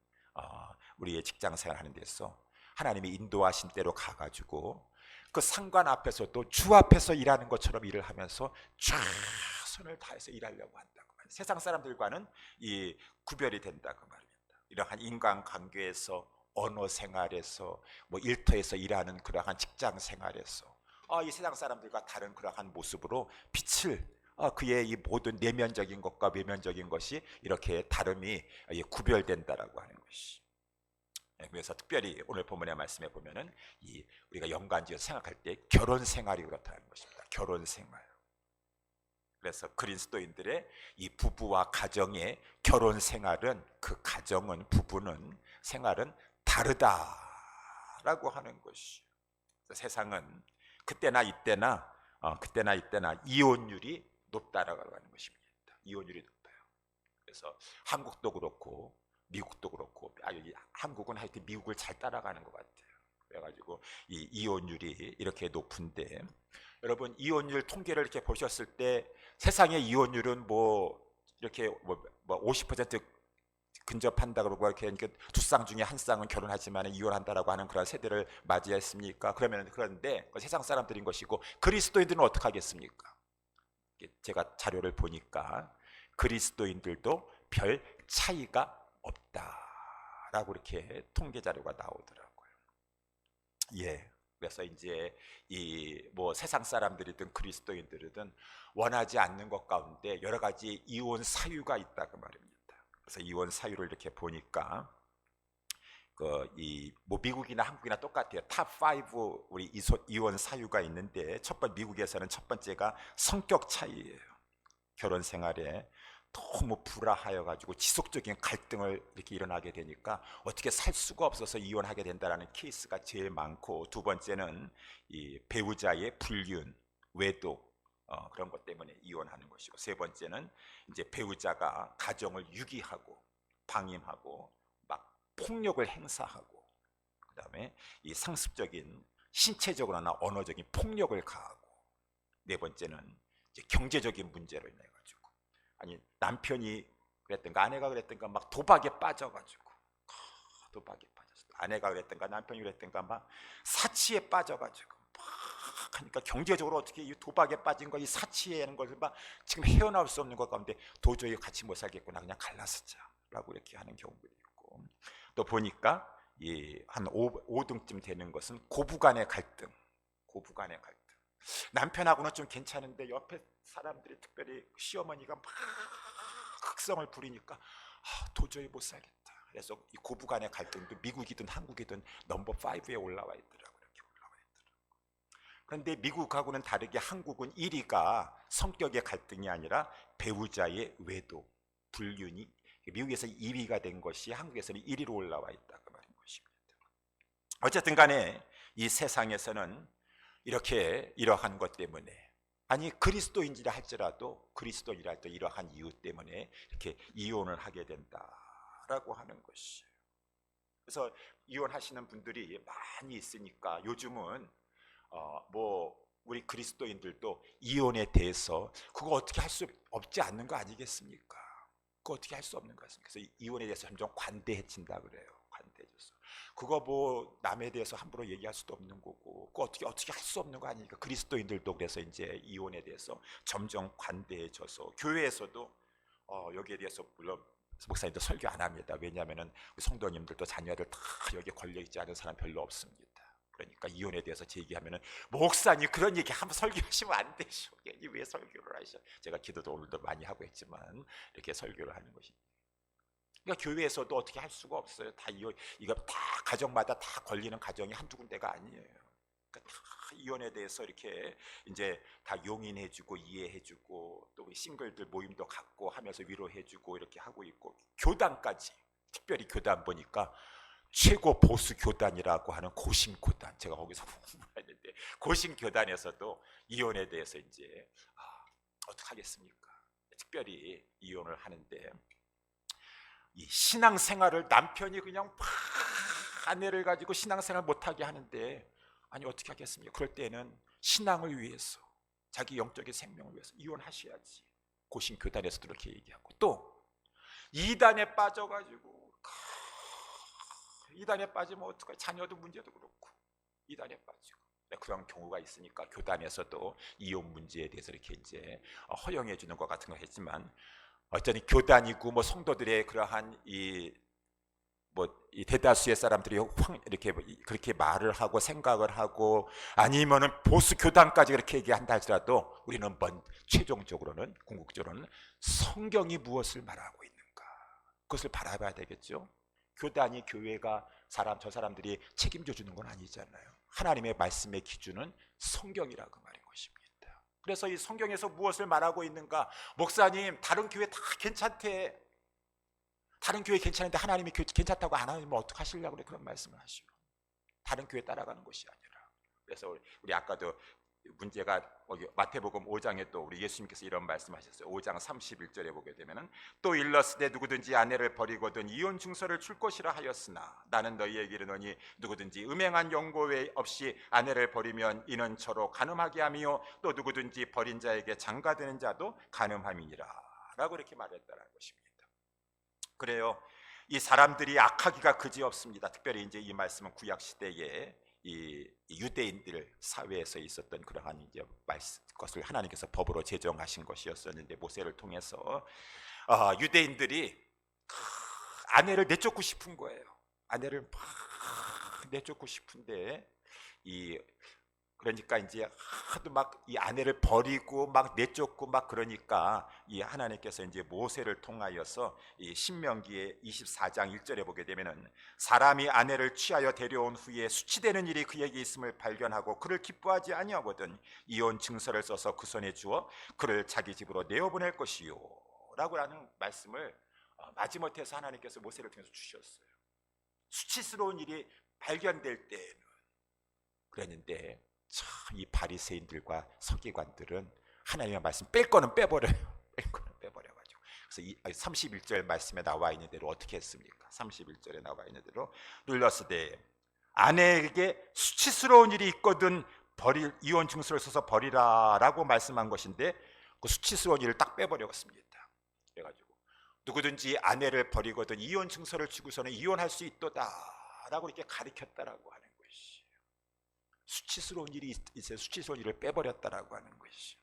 우리의 직장 생활하는 데서 하나님이 인도하신 대로 가가지고 그 상관 앞에서도 주 앞에서 일하는 것처럼 일을 하면서 최선을 다해서 일하려고 한다 그 말이에요. 세상 사람들과는 이 구별이 된다 그 말입니다. 이러한 인간관계에서 언어 생활에서 일터에서 일하는 그러한 직장 생활에서 이 세상 사람들과 다른 그러한 모습으로 빛을 그의 이 모든 내면적인 것과 외면적인 것이 이렇게 다름이 구별된다라고 하는 것이. 그래서 특별히 오늘 본문의 말씀에 보면은 우리가 연관지어서 생각할 때 결혼 생활이 그렇다는 것입니다. 결혼 생활. 그래서 그리스도인들의 이 부부와 가정의 결혼 생활은 그 가정은 부부는 생활은 다르다라고 하는 것이. 세상은 그때나 이때나 이혼율이 높다라고 하는 것입니다. 이혼율이 높아요. 그래서 한국도 그렇고 미국도 그렇고 한국은 하여튼 미국을 잘 따라가는 것 같아요. 그래가지고 이 이혼율이 이렇게 높은데 여러분 이혼율 통계를 이렇게 보셨을 때 세상의 이혼율은 이렇게 50% 근접한다 그러고 이렇게 두 쌍 중에 한 쌍은 결혼하지만 이혼한다라고 하는 그런 세대를 맞이했습니까? 그런데 세상 사람들인 것이고 그리스도인들은 어떻게 하겠습니까? 제가 자료를 보니까 그리스도인들도 별 차이가 없다라고 이렇게 통계 자료가 나오더라고요. 그래서 이제 세상 사람들이든 그리스도인들이든 원하지 않는 것 가운데 여러 가지 이혼 사유가 있다 그 말입니다. 그래서 이혼 사유를 이렇게 보니까 미국이나 한국이나 똑같아요. 탑5 우리 이혼 사유가 있는데 미국에서는 첫 번째가 성격 차이예요. 결혼 생활에 너무 불화하여 가지고 지속적인 갈등을 이렇게 일어나게 되니까 어떻게 살 수가 없어서 이혼하게 된다라는 케이스가 제일 많고, 두 번째는 이 배우자의 불륜, 외도 그런 것 때문에 이혼하는 것이고, 세 번째는 이제 배우자가 가정을 유기하고 방임하고 막 폭력을 행사하고, 그다음에 이 상습적인 신체적으로나 언어적인 폭력을 가하고, 네 번째는 이제 경제적인 문제로 인해 가지고 남편이 그랬던가 아내가 그랬던가 막 도박에 빠져가지고 도박에 빠졌어. 아내가 그랬던가 남편이 그랬던가 막 사치에 빠져가지고 막 하니까 경제적으로 어떻게 이 도박에 빠진 거, 이 사치에 하는 것을 막 지금 헤어나올 수 없는 것 가운데 도저히 같이 못 살겠구나, 그냥 갈라서자라고 이렇게 하는 경우도 있고, 또 보니까 한 5등쯤 되는 것은 고부간의 갈등. 고부간의 갈등. 남편하고는 좀 괜찮은데 옆에 사람들이, 특별히 시어머니가 막 극성을 부리니까 도저히 못 살겠다. 그래서 이 고부간의 갈등도 미국이든 한국이든 넘버 5에 올라와 있더라고요. 이렇게 올라와 있더라고요. 그런데 미국하고는 다르게 한국은 1위가 성격의 갈등이 아니라 배우자의 외도, 불륜이 미국에서 2위가 된 것이 한국에서는 1위로 올라와 있다 그 말인 것입니다. 어쨌든 간에 이 세상에서는 이렇게 이러한 것 때문에, 아니 그리스도인이라 할지라도 그리스도인이라 또 이러한 이유 때문에 이렇게 이혼을 하게 된다라고 하는 것이에요. 그래서 이혼하시는 분들이 많이 있으니까 요즘은 뭐 우리 그리스도인들도 이혼에 대해서 그거 어떻게 할 수 없지 않는 거 아니겠습니까? 그거 어떻게 할 수 없는 거 같습니다. 그래서 이혼에 대해서 점점 관대해진다 그래요. 관대해져서 그거 뭐 남에 대해서 함부로 얘기할 수도 없는 거고 그거 어떻게 할 수 없는 거 아니니까 그리스도인들도 그래서 이제 이혼에 대해서 점점 관대해져서 교회에서도 여기에 대해서 물론 목사님도 설교 안 합니다. 왜냐하면은 성도님들도 자녀들 다 여기에 걸려 있지 않은 사람 별로 없습니다. 그러니까 이혼에 대해서 제기하면은 목사님 그런 얘기 한번 설교하시면 안 되죠. 괜히 왜 설교를 하셔? 제가 기도도 오늘도 많이 하고 있지만 이렇게 설교를 하는 것입니다. 그러니까 교회에서도 어떻게 할 수가 없어요. 다 이거 다 가정마다 다 걸리는 가정이 한두 군데가 아니에요. 그러니까 다 이혼에 대해서 이렇게 이제 다 용인해주고 이해해주고 또 우리 싱글들 모임도 갖고 하면서 위로해주고 이렇게 하고 있고 교단까지 특별히 교단 보니까 최고 보수 교단이라고 하는 고신교단 제가 거기서 공부했는데 고신교단에서도 이혼에 대해서 이제 어떡하겠습니까? 특별히 이혼을 하는데 이 신앙생활을 남편이 그냥 아내를 가지고 신앙생활 못하게 하는데 아니 어떻게 하겠습니까? 그럴 때는 신앙을 위해서 자기 영적인 생명을 위해서 이혼하셔야지. 고신교단에서도 그렇게 얘기하고 또 이단에 빠져가지고 이단에 빠지면 어떡해? 자녀도 문제도 그렇고 이단에 빠지고 그런 경우가 있으니까 교단에서도 이혼 문제에 대해서 이렇게 이제 허용해 주는 것 같은 거 했지만 어쩌니 교단이고 뭐 성도들의 그러한 이 대다수의 사람들이 이렇게 그렇게 말을 하고 생각을 하고 아니면은 보수 교단까지 그렇게 얘기한다 할지라도 우리는 최종적으로는 궁극적으로는 성경이 무엇을 말하고 있는가 그것을 바라봐야 되겠죠. 교단이 교회가 저 사람들이 책임져 주는 건 아니잖아요. 하나님의 말씀의 기준은 성경이라고 말인 것입니다. 그래서 이 성경에서 무엇을 말하고 있는가? 목사님 다른 교회 다 괜찮대. 다른 교회 괜찮은데 하나님이 괜찮다고 안 하면 어떡하시려고 그래 그런 말씀을 하시고 다른 교회 따라가는 것이 아니라 그래서 우리 아까도 문제가 마태복음 5장에 또 우리 예수님께서 이런 말씀하셨어요. 5장 31절에 보게 되면은 또 일렀으되 누구든지 아내를 버리거든 이혼 증서를 줄 것이라 하였으나 나는 너희에게 이르노니 누구든지 음행한 연고 외 없이 아내를 버리면 이는 저로 간음하게 하며 또 누구든지 버린 자에게 장가드는 자도 간음함이니라 라고 이렇게 말했다는 것입니다. 그래요. 이 사람들이 악하기가 그지없습니다. 특별히 이제 이 말씀은 구약 시대에 이 유대인들 사회에서 있었던 그러한 이제 것을 하나님께서 법으로 제정하신 것이었었는데 모세를 통해서 유대인들이 아내를 내쫓고 싶은 거예요. 아내를 막 내쫓고 싶은데 그러니까 이제 하도 막 이 아내를 버리고 막 내쫓고 막 그러니까 이 하나님께서 이제 모세를 통하여서 이 신명기의 24장 1절에 보게 되면은 사람이 아내를 취하여 데려온 후에 수치되는 일이 그에게 있음을 발견하고 그를 기뻐하지 아니하거든 이혼 증서를 써서 그 손에 주어 그를 자기 집으로 내어보낼 것이요 라고 하는 말씀을 마지못해서 하나님께서 모세를 통해서 주셨어요. 수치스러운 일이 발견될 때에는 그랬는데 참 이 바리새인들과 서기관들은 하나님의 말씀 뺄 거는 빼버려요. 뺄 거는 빼버려가지고 그래서 이 31절 말씀에 나와 있는 대로 어떻게 했습니까? 31절에 나와 있는 대로 눌렀으되 아내에게 수치스러운 일이 있거든 이혼 증서를 써서 버리라 라고 말씀한 것인데 그 수치스러운 일을 딱 빼버렸습니다. 그래가지고 누구든지 아내를 버리거든 이혼 증서를 주고서는 이혼할 수 있도다 라고 이렇게 가르쳤다라고 하는 것이 수치스러운 일이 있어요. 수치스러운 일을 빼버렸다라고 하는 것이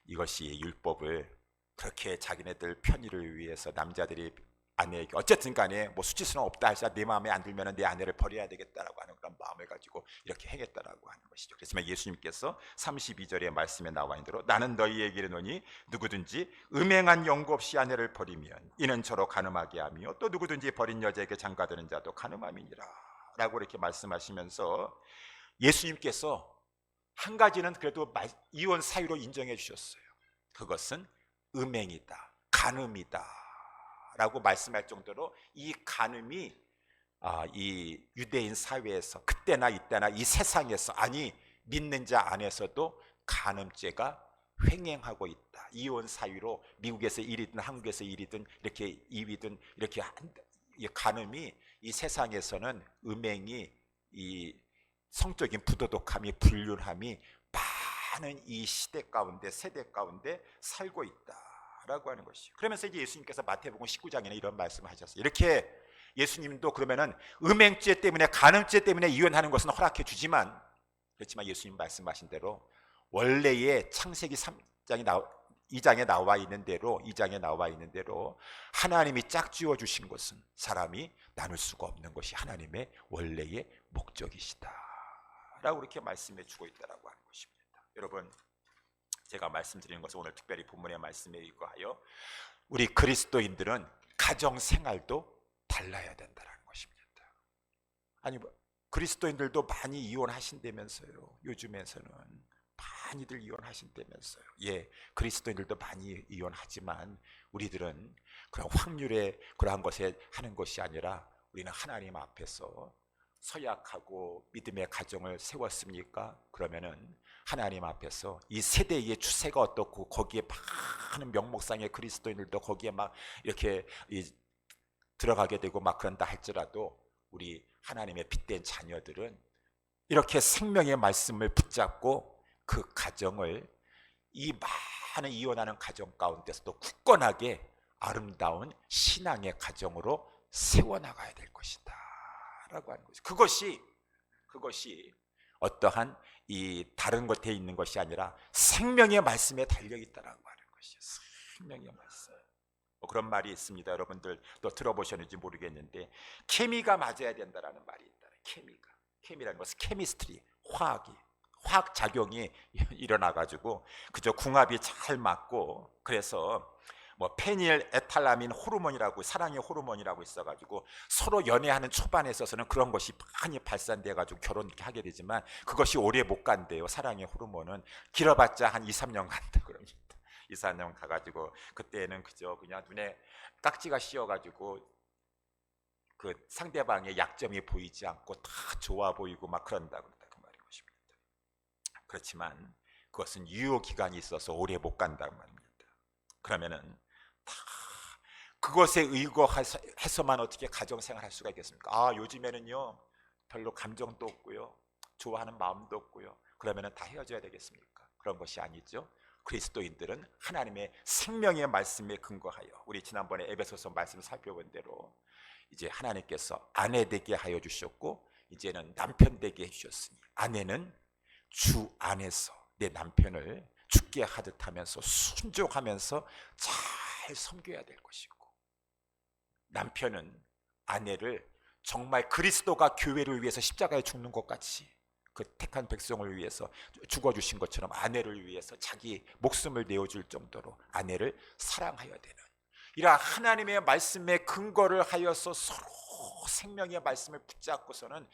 이것이 율법을 그렇게 자기네들 편의를 위해서 남자들이 아내에게 어쨌든 간에 뭐 수치스러움 없다 할지라도 내 마음에 안 들면 내 아내를 버려야 되겠다라고 하는 그런 마음을 가지고 이렇게 행했다라고 하는 것이죠. 그래서 예수님께서 32절의 말씀에 나와 있는 대로 나는 너희에게 이르노니 누구든지 음행한 연고 없이 아내를 버리면 이는 저로 간음하게 하며 또 누구든지 버린 여자에게 장가드는 자도 간음함이니라 라고 이렇게 말씀하시면서 예수님께서 한 가지는 그래도 이혼 사유로 인정해 주셨어요. 그것은 음행이다, 간음이다 라고 말씀할 정도로 이 간음이 이 유대인 사회에서 그때나 이때나 이 세상에서 아니 믿는 자 안에서도 간음죄가 횡행하고 있다. 이혼 사유로 미국에서 1위든 한국에서 1위든 이렇게 2위든 이렇게 이 간음이 이 세상에서는 음행이 이 성적인 부도덕함이 불륜함이 많은 이 시대 가운데 세대 가운데 살고 있다라고 하는 것이죠. 그러면서 이제 예수님께서 마태복음 19장에는 이런 말씀을 하셨어요. 이렇게 예수님도 그러면은 음행죄 때문에 간음죄 때문에 이혼하는 것은 허락해 주지만, 그렇지만 예수님 말씀하신 대로 원래의 창세기 2장에 나와 있는 대로 하나님이 짝지어 주신 것은 사람이 나눌 수가 없는 것이 하나님의 원래의 목적이시다 라고 그렇게 말씀해 주고 있다고 하는 것입니다. 여러분, 제가 말씀드리는 것은 오늘 특별히 본문의 말씀에 의거하여 우리 그리스도인들은 가정생활도 달라야 된다는 것입니다. 아니, 그리스도인들도 많이 이혼하신다면서요. 요즘에서는 많이들 이혼하신다면서요. 예, 그리스도인들도 많이 이혼하지만 우리들은 그런 확률의 그러한 것에 하는 것이 아니라 우리는 하나님 앞에서 서약하고 믿음의 가정을 세웠습니까? 그러면은 하나님 앞에서 이 세대의 추세가 어떻고 거기에 많은 명목상의 그리스도인들도 거기에 막 이렇게 들어가게 되고 막 그런다 할지라도 우리 하나님의 빛된 자녀들은 이렇게 생명의 말씀을 붙잡고 그 가정을 이 많은 이혼하는 가정 가운데서도 굳건하게 아름다운 신앙의 가정으로 세워나가야 될 것이다 라고 하는 거죠. 그것이 어떠한 이 다른 것에 있는 것이 아니라 생명의 말씀에 달려있다라고 하는 것이죠. 생명의 말씀. 그런 말이 있습니다. 여러분들 또 들어보셨는지 모르겠는데 케미가 맞아야 된다라는 말이 있다. 케미라는 것은 케미스트리, 화학 작용이 일어나가지고 그저 궁합이 잘 맞고, 그래서 뭐 페닐 에탈라민 호르몬이라고, 사랑의 호르몬이라고 있어가지고 서로 연애하는 초반에 있어서는 그런 것이 많이 발산돼가지고 결혼 이렇게 하게 되지만 그것이 오래 못 간대요. 사랑의 호르몬은 길어봤자 한 2, 3년 간다 그럽니다. 2, 3년 가가지고 그때는 그냥 눈에 깍지가 씌어가지고 그 상대방의 약점이 보이지 않고 다 좋아 보이고 막 그런다고 그 말인 것입니다. 그렇지만 그것은 유효기간이 있어서 오래 못 간다는 말입니다. 그러면은 다 그것에 의거해서만 어떻게 가정생활 할 수가 있겠습니까? 요즘에는요 별로 감정도 없고요, 좋아하는 마음도 없고요, 그러면은 다 헤어져야 되겠습니까? 그런 것이 아니죠. 그리스도인들은 하나님의 생명의 말씀에 근거하여, 우리 지난번에 에베소서 말씀을 살펴본 대로 이제 하나님께서 아내 되게 하여 주셨고 이제는 남편 되게 해주셨으니 아내는 주 안에서 내 남편을 죽게 하듯 하면서 순종하면서 잘 섬겨야 될 것이고, 남편은 아내를 정말 그리스도가 교회를 위해서 십자가에 죽는 것 같이 그 택한 백성을 위해서 죽어주신 것처럼 아내를 위해서 자기 목숨을 내어줄 정도로 아내를 사랑하여야 되는, 이러한 하나님의 말씀에 근거를 하여서 서로 생명의 말씀을 붙잡고서는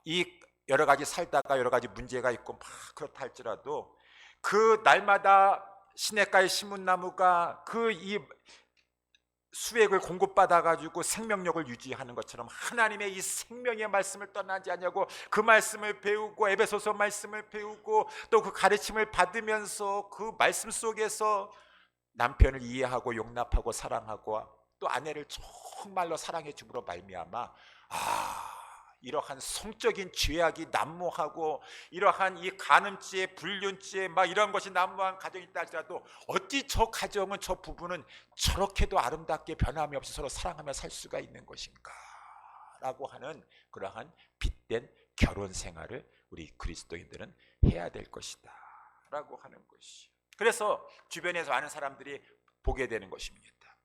이 여러 가지 살다가 여러 가지 문제가 있고 막 그렇다 할지라도 그 날마다 시냇가에 심은 나무가 그 이 수액을 공급받아 가지고 생명력을 유지하는 것처럼 하나님의 이 생명의 말씀을 떠나지 않냐고 그 말씀을 배우고 에베소서 말씀을 배우고 또 그 가르침을 받으면서 그 말씀 속에서 남편을 이해하고 용납하고 사랑하고 또 아내를 정말로 사랑해 줌으로 말미암아 이러한 성적인 죄악이 난무하고 이러한 이 간음죄, 불륜죄 막 이런 것이 난무한 가정이 있다 할지라도 어찌 저 가정은, 저 부부는 저렇게도 아름답게 변함이 없이 서로 사랑하며 살 수가 있는 것인가 라고 하는 그러한 빛된 결혼 생활을 우리 그리스도인들은 해야 될 것이다 라고 하는 것이, 그래서 주변에서 아는 사람들이 보게 되는 것입니다.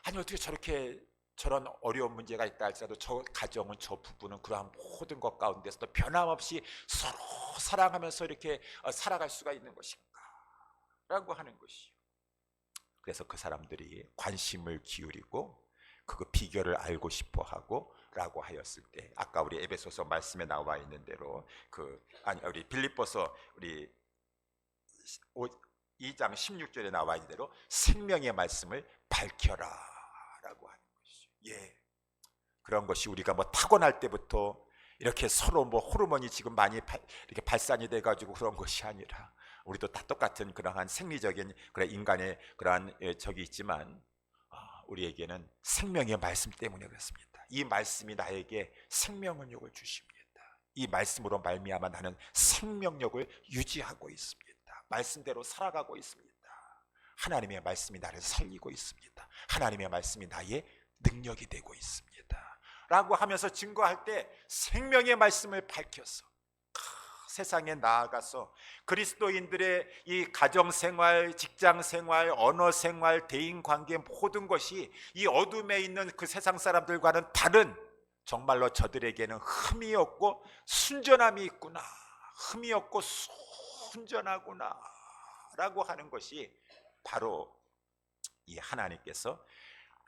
아니 어떻게 저런 어려운 문제가 있다 할지라도 저 가정은, 저 부부는 그러한 모든 것 가운데서도 변함없이 서로 사랑하면서 이렇게 살아갈 수가 있는 것인가 라고 하는 것이요. 그래서 그 사람들이 관심을 기울이고 그 비결을 알고 싶어하고 라고 하였을 때 아까 우리 에베소서 말씀에 나와 있는 대로 우리 빌립보서 우리 2장 16절에 나와 있는 대로 생명의 말씀을 밝혀라 라고 하는 것이죠. 예, 그런 것이 우리가 뭐 타고날 때부터 이렇게 서로 뭐 호르몬이 지금 많이 이렇게 발산이 돼가지고 그런 것이 아니라 우리도 다 똑같은 그러한 생리적인 그런 인간의 그러한 적이 있지만 우리에게는 생명의 말씀 때문에 그렇습니다. 이 말씀이 나에게 생명력을 주십니다. 이 말씀으로 말미암아 나는 생명력을 유지하고 있습니다. 말씀대로 살아가고 있습니다. 하나님의 말씀이 나를 살리고 있습니다. 하나님의 말씀이 나의 능력이 되고 있습니다. 라고 하면서 증거할 때 생명의 말씀을 밝혀서 세상에 나아가서 그리스도인들의 이 가정생활, 직장생활, 언어생활, 대인관계 모든 것이 이 어둠에 있는 그 세상 사람들과는 다른 정말로 저들에게는 흠이 없고 순전함이 있구나, 흠이 없고 순전하구나 라고 하는 것이 바로 이 하나님께서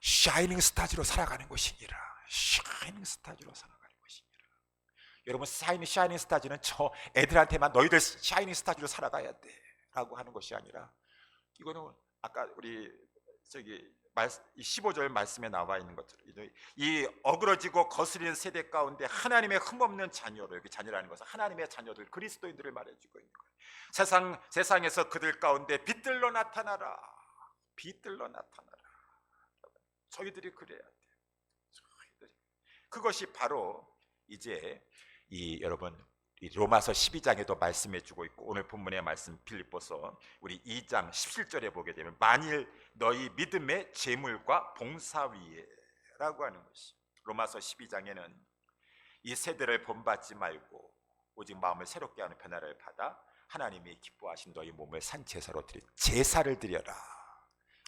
샤이닝 스타즈로 살아가는 것이니라. 샤이닝 스타즈로 살아가는 것이니라. 여러분, 샤이닝 스타즈는 저 애들한테만 너희들 샤이닝 스타즈로 살아가야 돼 라고 하는 것이 아니라, 이거는 아까 우리 저기 15절 말씀에 나와 있는 것처럼 이 어그러지고 거스리는 세대 가운데 하나님의 흠없는 자녀를, 여기 자녀라는 것은 하나님의 자녀들, 그리스도인들을 말해주고 있는 거예요. 세상에서 그들 가운데 빛들로 나타나라, 빛들로 나타나라. 저희들이 그래야 돼요. 그것이 바로 이제 여러분 이 로마서 12장에도 말씀해주고 있고, 오늘 본문의 말씀 필립보서 우리 2장 17절에 보게 되면 만일 너희 믿음의 재물과 봉사 위에 라고 하는 것이, 로마서 12장에는 이 세대를 본받지 말고 오직 마음을 새롭게 하는 변화를 받아 하나님이 기뻐하신 너희 몸을 산제사로 드리, 제사를 드려라,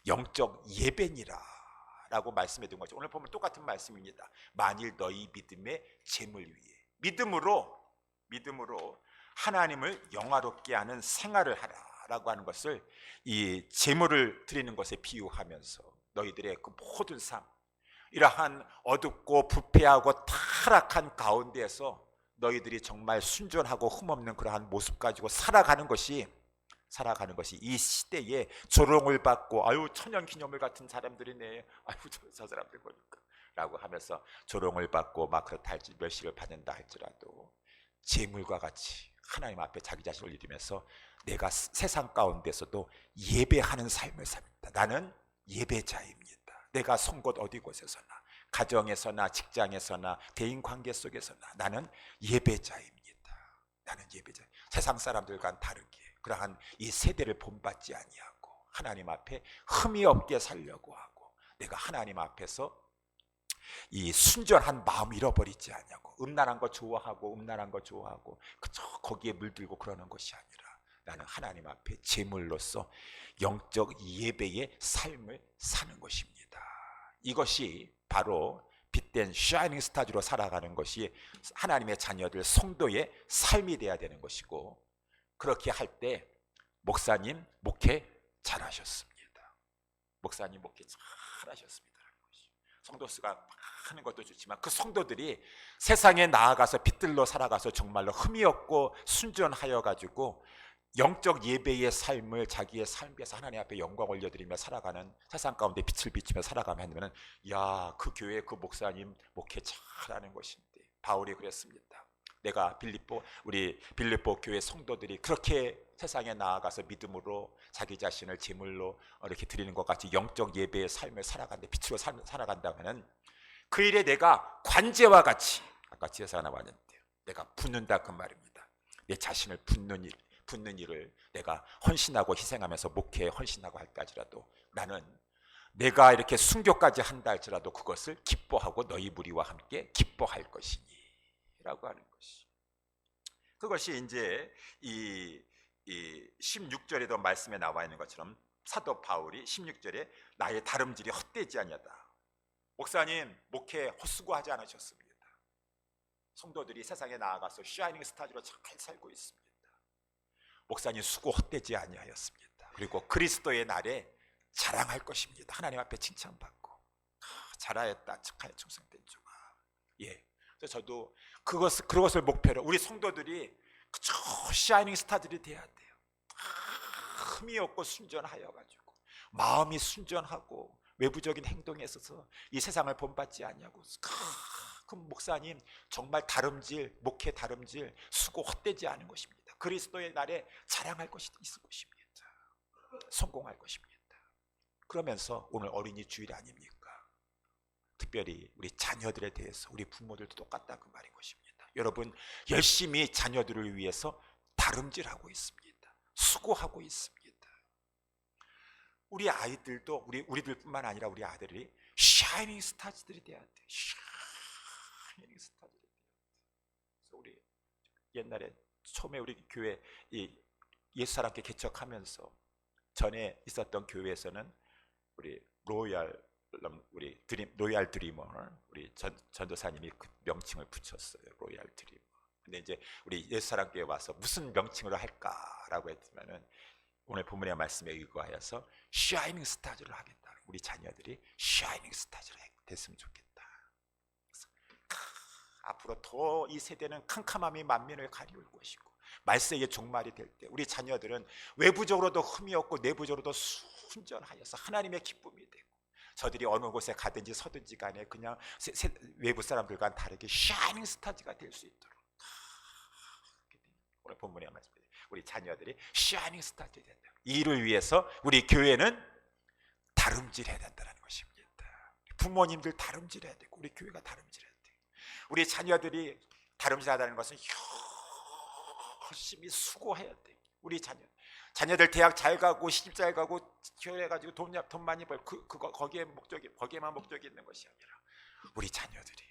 영적 예배니라 라고 말씀해 둔 거죠. 오늘 보면 똑같은 말씀입니다. 만일 너희 믿음의 재물 위에, 믿음으로 하나님을 영화롭게 하는 생활을 하라 라고 하는 것을 이 재물을 드리는 것에 비유하면서 너희들의 그 모든 삶, 이러한 어둡고 부패하고 타락한 가운데에서 너희들이 정말 순전하고 흠없는 그러한 모습 가지고 살아가는 것이 이 시대에 조롱을 받고, 아유 천연기념물 같은 사람들이네, 아유 저 사람들 보니까 라고 하면서 조롱을 받고 막 그렇다 할지 멸시를 받는다 할지라도 재물과 같이 하나님 앞에 자기 자신을 올리면서 내가 세상 가운데서도 예배하는 삶을 삽니다. 나는 예배자입니다. 내가 선 곳 어디 곳에서나, 가정에서나 직장에서나 대인관계 속에서나 나는 예배자입니다. 나는 예배자. 세상 사람들과는 다르게 그러한 이 세대를 본받지 아니하고 하나님 앞에 흠이 없게 살려고 하고, 내가 하나님 앞에서 이 순전한 마음 잃어버리지 않냐고, 음란한 거 좋아하고 그저 거기에 물들고 그러는 것이 아니라 나는 하나님 앞에 제물로서 영적 예배의 삶을 사는 것입니다. 이것이 바로 빛된 샤이닝 스타즈로 살아가는 것이 하나님의 자녀들 성도의 삶이 돼야 되는 것이고, 그렇게 할 때 목사님 목회 잘하셨습니다. 목사님 목회 잘하셨습니다. 성도 수가 하는 것도 좋지만 그 성도들이 세상에 나아가서 빛들로 살아가서 정말로 흠이 없고 순전하여 가지고 영적 예배의 삶을 자기의 삶에서 하나님 앞에 영광 올려드리며 살아가는, 세상 가운데 빛을 비치며 살아가면, 야, 그 교회 그 목사님 목회 잘하는 것인데. 바울이 그랬습니다. 내가 우리 빌립보 교회 성도들이 그렇게 세상에 나아가서 믿음으로 자기 자신을 제물로 이렇게 드리는 것 같이 영적 예배의 삶을 살아간다, 빛으로 살아간다면은 그 일에 내가 관제와 같이, 아까 지혜사 하나 왔는데 내가 붙는다 그 말입니다. 내 자신을 붙는 일을 내가 헌신하고 희생하면서 목회에 헌신하고 할까지라도 나는 내가 이렇게 순교까지 한다 할지라도 그것을 기뻐하고 너희 무리와 함께 기뻐할 것이니 라고 하는 것이, 그것이 이제 이 16절에도 말씀에 나와 있는 것처럼 사도 바울이 16절에 나의 다름질이 헛되지 아니하다. 목사님 목회 헛수고하지 않으셨습니다. 성도들이 세상에 나아가서 샤이닝 스타즈로 잘 살고 있습니다. 목사님 수고 헛되지 아니하였습니다. 그리고 그리스도의 날에 자랑할 것입니다. 하나님 앞에 칭찬받고 잘하였다, 착하여 충성된 종아. 예, 그래서 저도 그것을 목표로 우리 성도들이 그저 샤이닝 스타들이 돼야 돼요. 흠이 없고 순전하여 가지고 마음이 순전하고 외부적인 행동에 있어서 이 세상을 본받지 않냐고 그럼 목사님 정말 다름질, 목회 다름질, 수고 헛되지 않은 것입니다. 그리스도의 날에 자랑할 것이 있을 것입니다. 성공할 것입니다. 그러면서 오늘 어린이 주일 아닙니까? 특별히 우리 자녀들에 대해서 우리 부모들도 똑같다 그 말인 것입니다. 여러분 열심히 자녀들을 위해서 다름질하고 있습니다. 수고하고 있습니다. 우리 아이들도 우리들뿐만 아니라 우리 아들이 샤이닝 스타즈들이 돼야 돼. 샤이닝 스타즈들이 돼야 돼. 그래서 우리 옛날에 처음에 우리 교회 옛사람께 개척하면서 전에 있었던 교회에서는 우리 로얄 드리머 우리 전도사님이 그 명칭을 붙였어요. 로얄 드리머. 근데 이제 우리 옛사람교회 와서 무슨 명칭으로 할까라고 했지만은 오늘 본문의 말씀에 의거하여서 샤이닝 스타즈를 하겠다. 우리 자녀들이 샤이닝 스타즈를 됐으면 좋겠다. 앞으로 더 이 세대는 캄캄함이 만민을 가리울 것이고 말세의 종말이 될 때 우리 자녀들은 외부적으로도 흠이 없고 내부적으로도 순전하여서 하나님의 기쁨이 되고 저들이 어느 곳에 가든지 서든지 간에 그냥 외부 사람들과는 다르게 샤이닝 스타즈가 될 수 있도록 오늘 본문의 말씀 우리 자녀들이 샤이닝 스타즈 된다. 이를 위해서 우리 교회는 다름질해야 된다는 것입니다. 부모님들 다름질해야 되고 우리 교회가 다름질해야 되고 우리 자녀들이 다름질하다는 것은 열심히 수고해야 돼. 우리 자녀들 대학 잘 가고 시집 잘 가고 교회 가지고 돈 많이 벌 거기에만 목적이 있는 것이 아니라 우리 자녀들이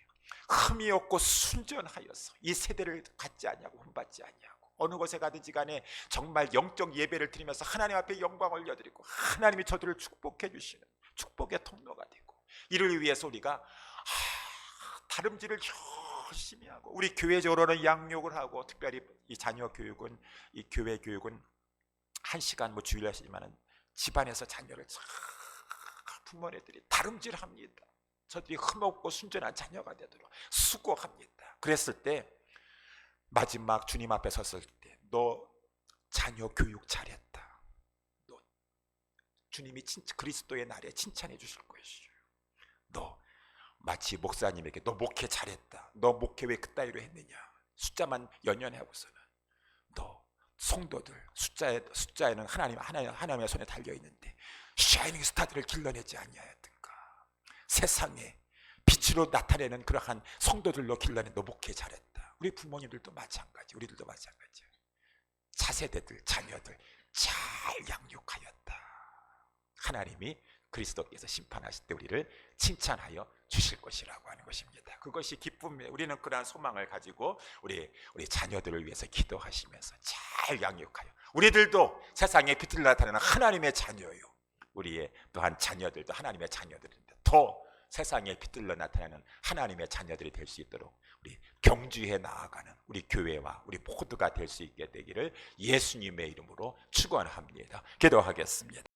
흠이 없고 순전하여서 이 세대를 갖지 않냐고 혼받지 않냐고 어느 곳에 가든지 간에 정말 영적 예배를 드리면서 하나님 앞에 영광을 올려드리고 하나님이 저들을 축복해 주시는 축복의 통로가 되고 이를 위해서 우리가 다름질을 열심히 하고 우리 교회적으로는 양육을 하고 특별히 이 자녀 교육은 이 교회 교육은 1시간 뭐 주일에 하시지만은 집안에서 자녀를 부모님들이 다름질합니다. 저들이 흠없고 순전한 자녀가 되도록 수고합니다. 그랬을 때 마지막 주님 앞에 섰을 때 너 자녀 교육 잘했다. 너 주님이 그리스도의 날에 칭찬해 주실 것이요. 너 마치 목사님에게 너 목회 잘했다. 너 목회 왜 그따위로 했느냐. 숫자만 연연하고서는 너 성도들 숫자에는 하나님의 손에 달려 있는데 샤이닝 스타들을 길러내지 아니하였든가. 세상에 빛으로 나타내는 그러한 성도들로 길러내 너 목회 잘했다. 우리 부모님들도 마찬가지, 우리들도 마찬가지야. 차세대들, 자녀들 잘 양육하였다. 하나님이 그리스도께서 심판하실 때 우리를 칭찬하여 주실 것이라고 하는 것입니다. 그것이 기쁨이에요. 우리는 그러한 소망을 가지고 우리 자녀들을 위해서 기도하시면서 잘 양육하여 우리들도 세상에 빛을 나타내는 하나님의 자녀요. 우리의 또한 자녀들도 하나님의 자녀들인데 더 세상에 빛들로 나타나는 하나님의 자녀들이 될 수 있도록 우리 경주해 나아가는 우리 교회와 우리 모두가 될 수 있게 되기를 예수님의 이름으로 축원합니다. 기도하겠습니다.